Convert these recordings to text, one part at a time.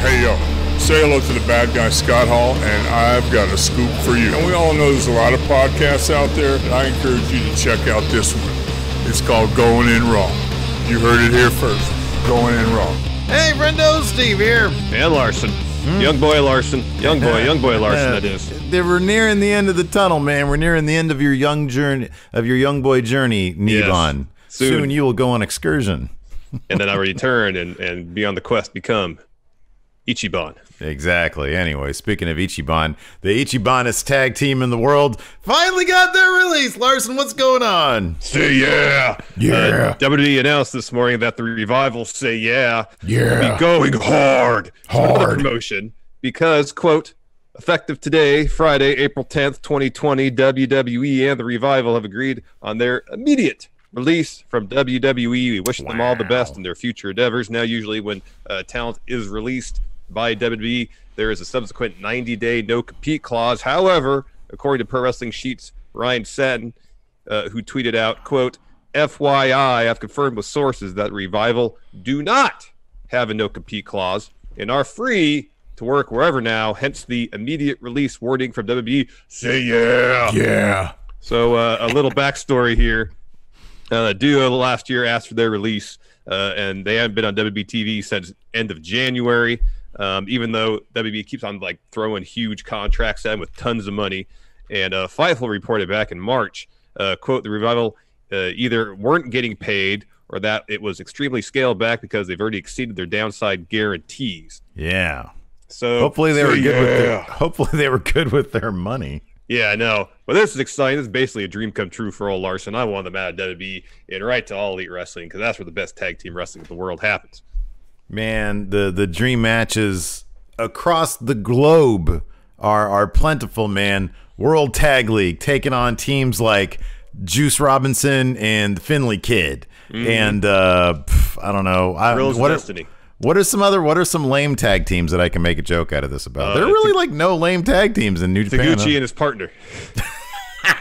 Hey, yo, say hello to the bad guy, Scott Hall, and I've got a scoop for you. And we all know there's a lot of podcasts out there, and I encourage you to check out this one. It's called Going In Wrong. You heard it here first. Going In Wrong. Hey, friendo, Steve here. And Larson. Young boy Larson. Young boy Larson, that is. We're nearing the end of the tunnel, man. We're nearing the end of your young boy journey, Nibon. Yes. Soon you will go on excursion. And then I return and be on the quest to become Ichiban. Exactly. Anyway, speaking of Ichiban, the Ichibanest tag team in the world finally got their release. Larson, what's going on? Say yeah. Yeah. WWE announced this morning that the Revival Say Yeah Yeah. will be going hard. Hard. For the promotion because, quote, effective today, Friday, April 10th, 2020, WWE and the Revival have agreed on their immediate release from WWE. We wish them all the best in their future endeavors. Now, usually when talent is released by WWE, there is a subsequent 90-day no-compete clause. However, according to Pro Wrestling Sheet's Ryan Satin, who tweeted out, quote, FYI, I've confirmed with sources that Revival do not have a no-compete clause and are free to work wherever now, hence the immediate release wording from WWE. Say yeah. Yeah. So a little backstory here. Duo last year asked for their release, and they haven't been on WWE TV since end of January. Even though WWE keeps on like throwing huge contracts at them with tons of money. And Fightful reported back in March, quote, the Revival either weren't getting paid or that it was extremely scaled back because they've already exceeded their downside guarantees. Yeah. So hopefully they were good. Hopefully they were good with their money. Yeah, I know. But this is exciting. This is basically a dream come true for old Larson. I want them out of WWE and right to All Elite Wrestling because that's where the best tag team wrestling in the world happens. Man, the dream matches across the globe are plentiful, man. World Tag League taking on teams like Juice Robinson and Finley Kid. And I don't know. Destiny. What are some lame tag teams that I can make a joke out of this about? There are really like no lame tag teams in New Japan. Taguchi and his partner.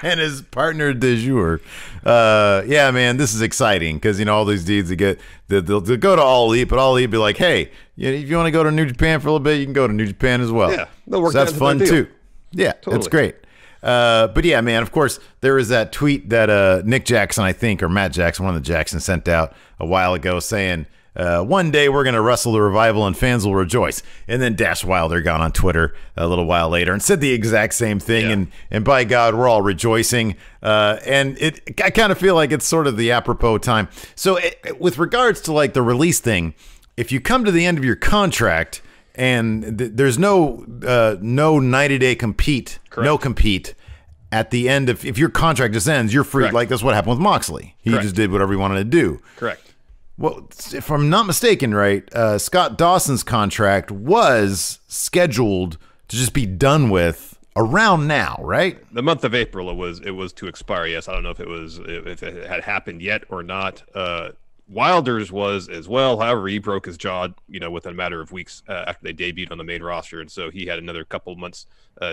And his partner de jour. Yeah, man, this is exciting because, you know, all these dudes they'll go to All Elite, but All Elite be like, hey, if you want to go to New Japan for a little bit, you can go to New Japan as well. Yeah, they'll work so that's fun too. Yeah, totally. That's great. But yeah, man, of course, there was that tweet that Nick Jackson, I think, or Matt Jackson, one of the Jacksons, sent out a while ago saying, one day we're going to wrestle the Revival and fans will rejoice. And then Dash Wilder got on Twitter a little while later and said the exact same thing. Yeah. And by God, we're all rejoicing. And I kind of feel like it's sort of the apropos time. So with regards to like the release thing, if you come to the end of your contract and there's no 90-day compete, Correct. no compete at the end of, if your contract just ends, you're free. Correct. Like that's what happened with Moxley. He Correct. just did whatever he wanted to do. Correct. Well, if I'm not mistaken, right, Scott Dawson's contract was scheduled to just be done with around now, right? The month of April, it was to expire. Yes, I don't know if it had happened yet or not. Wilder's was as well. However, he broke his jaw, within a matter of weeks after they debuted on the main roster, and so he had another couple months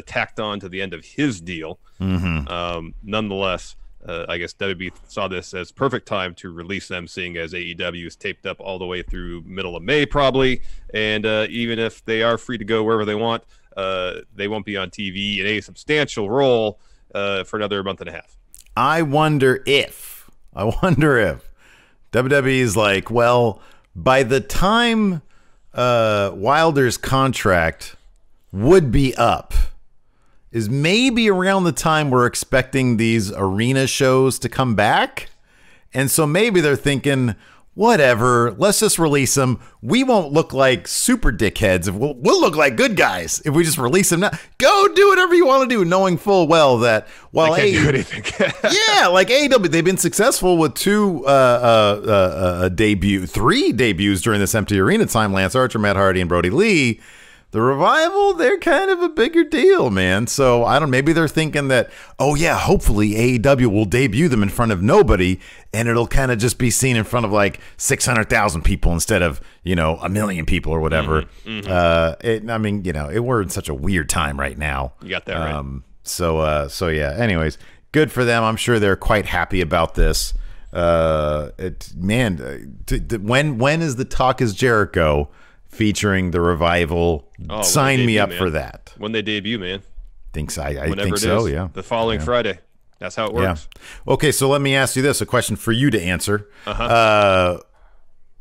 tacked on to the end of his deal. Mm-hmm. Nonetheless. I guess WB saw this as perfect time to release them, seeing as AEW is taped up all the way through middle of May probably, and even if they are free to go wherever they want, they won't be on TV in a substantial role for another month and a half. I wonder if WWE is like, well, by the time Wilder's contract would be up, is maybe around the time we're expecting these arena shows to come back. And so maybe they're thinking, whatever, let's just release them. We won't look like super dickheads. We'll look like good guys if we just release them now. Go do whatever you want to do, knowing full well that while they can't do anything. Yeah, like AEW, they've been successful with three debuts during this empty arena time. Lance Archer, Matt Hardy, and Brody Lee. The Revival, they're kind of a bigger deal, man. So maybe they're thinking that, oh yeah, hopefully AEW will debut them in front of nobody and it'll kind of just be seen in front of like 600,000 people instead of, 1 million people or whatever. We're in such a weird time right now. You got that right. So yeah, anyways, good for them. I'm sure they're quite happy about this. When is the Talk is Jericho featuring the Revival. Sign me up for that. When they debut, man. I think so, yeah. The following Friday. That's how it works. Yeah. Okay, so let me ask you this, a question for you to answer.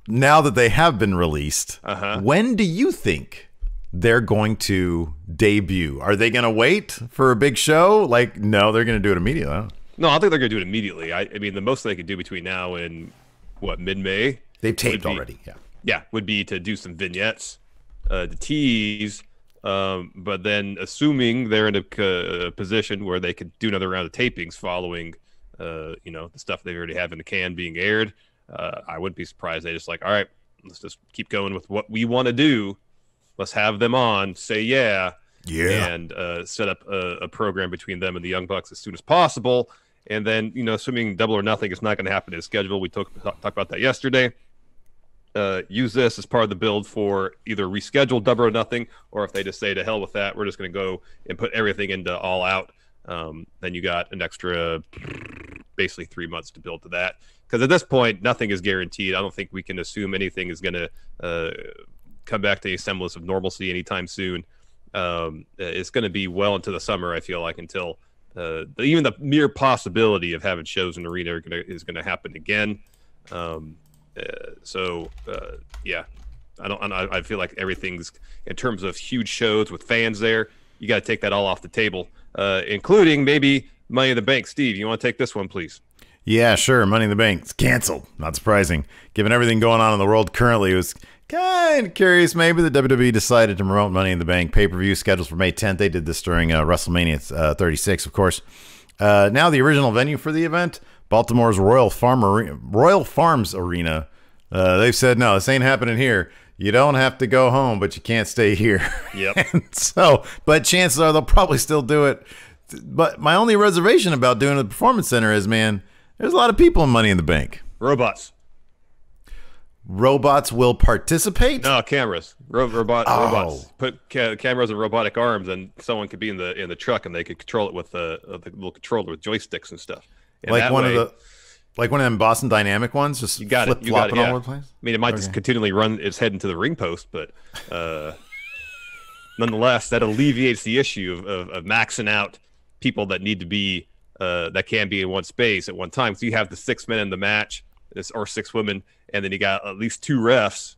Now that they have been released, when do you think they're going to debut? Are they going to wait for a big show? Like, no, they're going to do it immediately. Huh? No, I think they're going to do it immediately. I mean, the most they could do between now and, mid-May? They've taped already, yeah. Yeah, would be to do some vignettes, to tease, but then assuming they're in a position where they could do another round of tapings following, the stuff they already have in the can being aired, I wouldn't be surprised. They just like, all right, let's just keep going with what we want to do. Let's have them on, say and set up a program between them and the Young Bucks as soon as possible. And then, assuming Double or Nothing is not going to happen in schedule, we talked about that yesterday. Use this as part of the build for either reschedule Double or Nothing, or if they just say to hell with that, we're just going to go and put everything into All Out. Then you got an extra, basically 3 months to build to that. Because at this point, nothing is guaranteed. I don't think we can assume anything is going to come back to a semblance of normalcy anytime soon. It's going to be well into the summer, I feel like, until even the mere possibility of having shows in the arena is going to happen again. I feel like everything's, in terms of huge shows with fans there, you got to take that all off the table, including maybe Money in the Bank. Steve, you want to take this one, please? Yeah, sure. Money in the Bank. It's canceled. Not surprising. Given everything going on in the world currently, it was kind of curious maybe the WWE decided to promote Money in the Bank pay-per-view scheduled for May 10th. They did this during WrestleMania 36, of course. Now the original venue for the event, Baltimore's Royal Farms Arena. They've said, no, this ain't happening here. You don't have to go home, but you can't stay here. Yep. But chances are they'll probably still do it. But my only reservation about doing it at the Performance Center is, man, there's a lot of people in Money in the Bank. Robots will participate? No, cameras. Robots. Put cameras and robotic arms, and someone could be in the truck, and they could control it with the little controller with joysticks and stuff. And like one of them Boston Dynamic ones, just flip-flopping all over the place? I mean, it might just continually run its head into the ring post, but nonetheless, that alleviates the issue of maxing out people that need to be that can be in one space at one time. So you have the 6 men in the match, or 6 women, and then you got at least 2 refs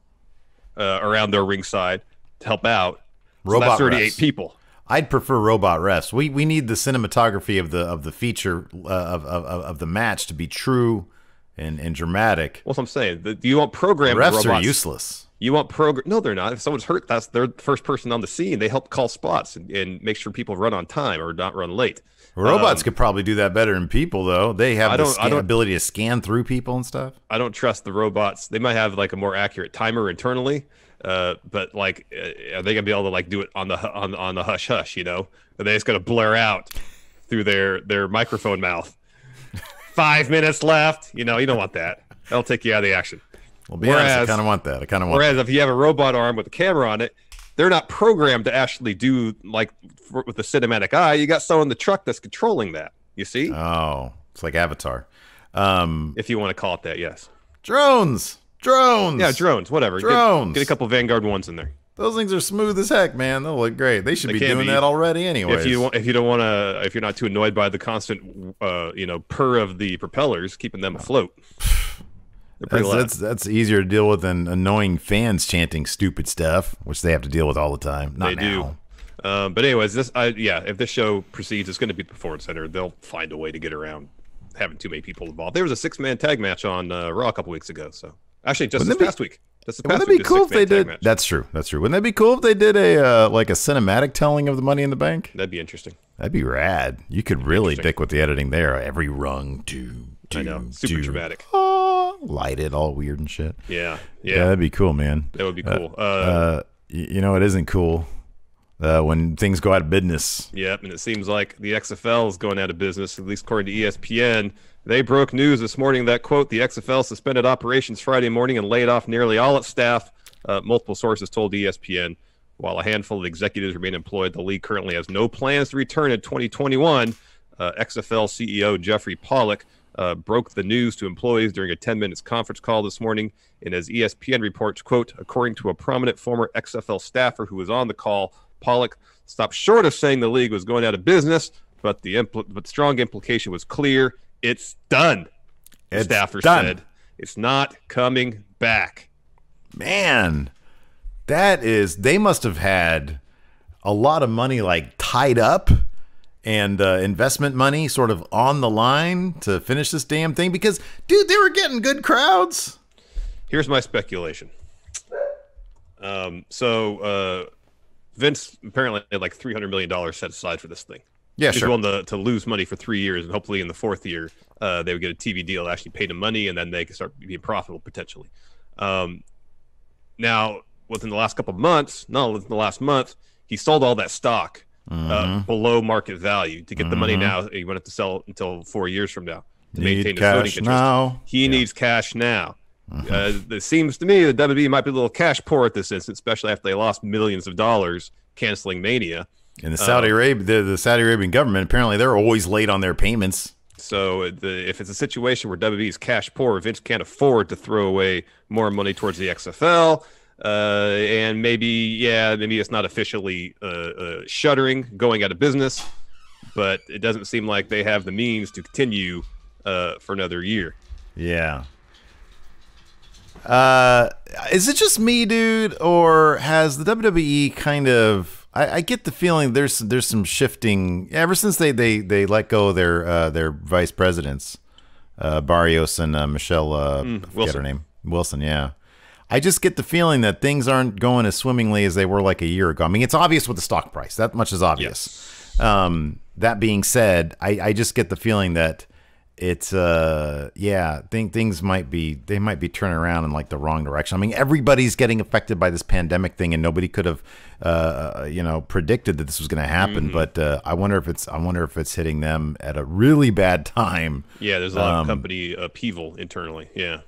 around their ringside to help out. So that's 38 refs. People. I'd prefer robot refs. We need the cinematography of the feature of the match to be true and dramatic. Well, that's what I'm saying. You want programmed refs robots. Are useless. You want No, they're not. If someone's hurt, they're the first person on the scene. They help call spots and make sure people run on time or not run late. Robots could probably do that better than people, though. They have the ability to scan through people and stuff. I don't trust the robots. They might have like a more accurate timer internally, but like, are they gonna be able to like do it on the hush hush? Are they just gonna blare out through their microphone mouth? 5 minutes left. You don't want that. That'll take you out of the action. Well, be honest, I kind of want that. Whereas if you have a robot arm with a camera on it, they're not programmed to actually do like with the cinematic eye. You got someone in the truck that's controlling that. You see? Oh, it's like Avatar. If you want to call it that, yes. Drones. Yeah, drones. Whatever. Drones. Get a couple Vanguard ones in there. Those things are smooth as heck, man. They'll look great. They should be doing that already, anyways. If you're not too annoyed by the constant, purr of the propellers, keeping them afloat. That's easier to deal with than annoying fans chanting stupid stuff, which they have to deal with all the time. Not now. But anyways, if this show proceeds, it's going to be the Performance Center. They'll find a way to get around having too many people involved. There was a 6-man tag match on Raw a couple weeks ago. So actually, just this past week. Wouldn't that be cool if they did? That's true. Wouldn't that be cool if they did a cinematic telling of the Money in the Bank? That'd be interesting. That'd be rad. You could really dick with the editing there. Every rung, I know. Super dramatic. Lighted, all weird and shit. Yeah, that'd be cool, man. That would be cool. It isn't cool when things go out of business. Yep, and it seems like the XFL is going out of business, at least according to ESPN. They broke news this morning that, quote, the XFL suspended operations Friday morning and laid off nearly all its staff. Multiple sources told ESPN. While a handful of executives remain employed, the league currently has no plans to return in 2021. XFL CEO Jeffrey Pollock broke the news to employees during a 10 minutes conference call this morning. And as ESPN reports, quote, according to a prominent former XFL staffer who was on the call, Pollock stopped short of saying the league was going out of business, but the strong implication was clear. It's done. The staffer said it's not coming back. Man, they must have had a lot of money like tied up and investment money sort of on the line to finish this damn thing because, dude, they were getting good crowds. Here's my speculation. So Vince apparently had like $300 million set aside for this thing. Yeah, He's sure. willing to lose money for 3 years, and hopefully in the fourth year, they would get a TV deal that actually paid them money, and then they could start being profitable potentially. Now, within the last couple of months, within the last month, he sold all that stock below market value to get the money now. He won't have to sell until 4 years from now to maintain his voting interest. Now. He needs cash now. It seems to me the WWE might be a little cash poor at this instance, especially after they lost millions of dollars canceling Mania. And the Saudi Arabian government, apparently they're always late on their payments. So if it's a situation where WWE is cash poor, Vince can't afford to throw away more money towards the XFL. And maybe it's not officially shuttering, going out of business, but it doesn't seem like they have the means to continue for another year. Yeah. Is it just me, dude, or has the WWE kind of? I get the feeling there's some shifting ever since they let go of their vice presidents, Barrios and Michelle. I forget her name, Wilson. Yeah. I just get the feeling that things aren't going as swimmingly as they were like a year ago. I mean, it's obvious with the stock price. That much is obvious. Yes. That being said, I just get the feeling that it's things might be turning around in like the wrong direction. I mean, everybody's getting affected by this pandemic thing, and nobody could have predicted that this was going to happen. But I wonder if it's hitting them at a really bad time. Yeah, there's a lot of company upheaval internally. Yeah.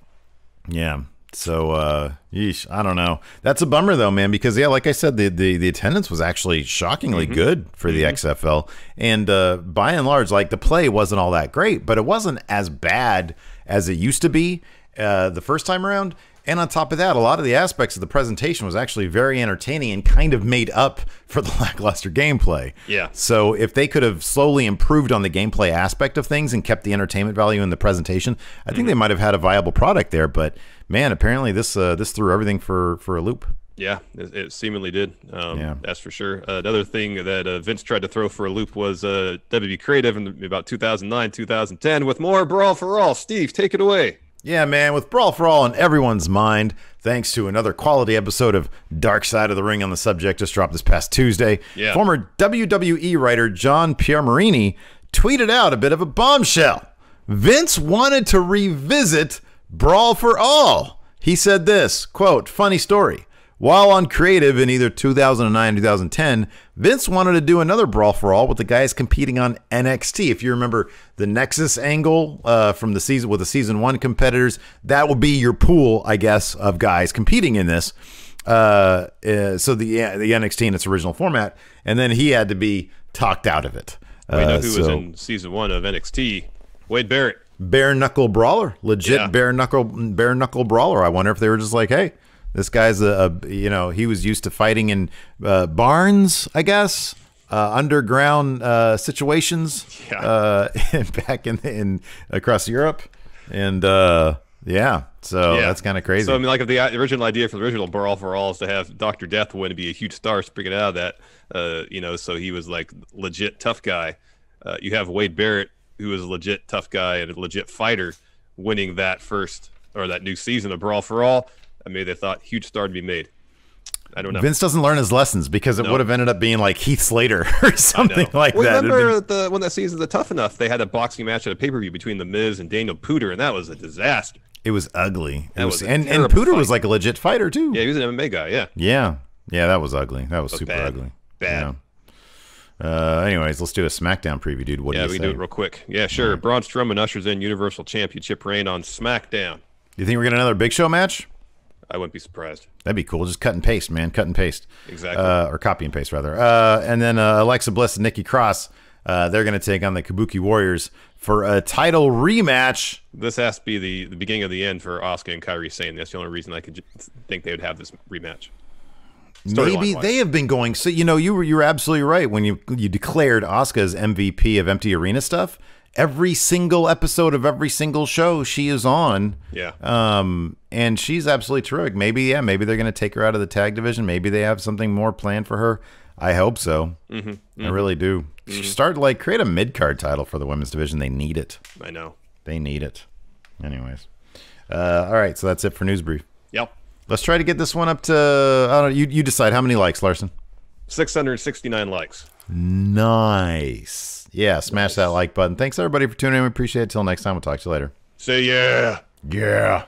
So, yeesh, I don't know. That's a bummer though, man, because like I said, the attendance was actually shockingly good for the XFL, and by and large, like the play wasn't all that great, but it wasn't as bad as it used to be the first time around. And on top of that, a lot of the aspects of the presentation was actually very entertaining and kind of made up for the lackluster gameplay. Yeah. So if they could have slowly improved on the gameplay aspect of things and kept the entertainment value in the presentation, I think they might have had a viable product there. But man, apparently this threw everything for a loop. Yeah, it seemingly did. That's for sure. Another thing that Vince tried to throw for a loop was WWE Creative in about 2009, 2010 with more Brawl for All. Steve, take it away. Yeah, man, with Brawl for All on everyone's mind, thanks to another quality episode of Dark Side of the Ring on the subject just dropped this past Tuesday, former WWE writer John Piermarini tweeted out a bit of a bombshell. Vince wanted to revisit Brawl for All. He said this, quote, funny story. While on creative in either 2009 or 2010, Vince wanted to do another Brawl for All with the guys competing on NXT. If you remember the Nexus angle from the season with the season 1 competitors, that would be your pool, I guess, of guys competing in this. So the NXT in its original format, and then he had to be talked out of it. We know who was in season 1 of NXT? Wade Barrett. Bare knuckle brawler, legit bare knuckle brawler. I wonder if they were just like, hey. This guy's he was used to fighting in barns, I guess, underground situations, back in across Europe, and that's kind of crazy. So I mean, like if the original idea for the original Brawl for All is to have Dr. Death win and be a huge star springing out of that, so he was like legit tough guy. You have Wade Barrett, who is a legit tough guy and a legit fighter, winning that new season of Brawl for All. I mean, they thought huge star to be made. I don't know. Vince doesn't learn his lessons because it would have ended up being like Heath Slater or something like that. Remember when that season's Tough Enough, they had a boxing match at a pay-per-view between The Miz and Daniel Pooter, and that was a disaster. It was ugly. And Pooter was like a legit fighter too. Yeah, he was an MMA guy. Yeah, that was ugly. That was super ugly. Bad. Anyways, let's do a SmackDown preview, dude. What do you say? We can do it real quick. Yeah, sure. Right. Braun Strowman ushers in Universal Championship reign on SmackDown. You think we're getting another Big Show match? I wouldn't be surprised. That'd be cool. Just cut and paste, man. Cut and paste. Exactly. Or copy and paste, rather. And then Alexa Bliss and Nikki Cross They're going to take on the Kabuki Warriors for a title rematch. This has to be the beginning of the end for Asuka and Kairi Sane. That's the only reason I could think they would have this rematch. Maybe they have been going. So you were absolutely right when you declared Asuka as MVP of Empty Arena stuff. Every single episode of every single show she is on. Yeah. And she's absolutely terrific. Maybe they're going to take her out of the tag division. Maybe they have something more planned for her. I hope so. I really do. Start create a mid-card title for the women's division. They need it. I know. They need it. Anyways. All right, so that's it for News Brief. Yep. Let's try to get this one up to, I don't know, you decide. How many likes, Larson? 669 likes. Nice. Yeah, smash that like button. Thanks, everybody, for tuning in. We appreciate it. Till next time, we'll talk to you later. See ya. Yeah.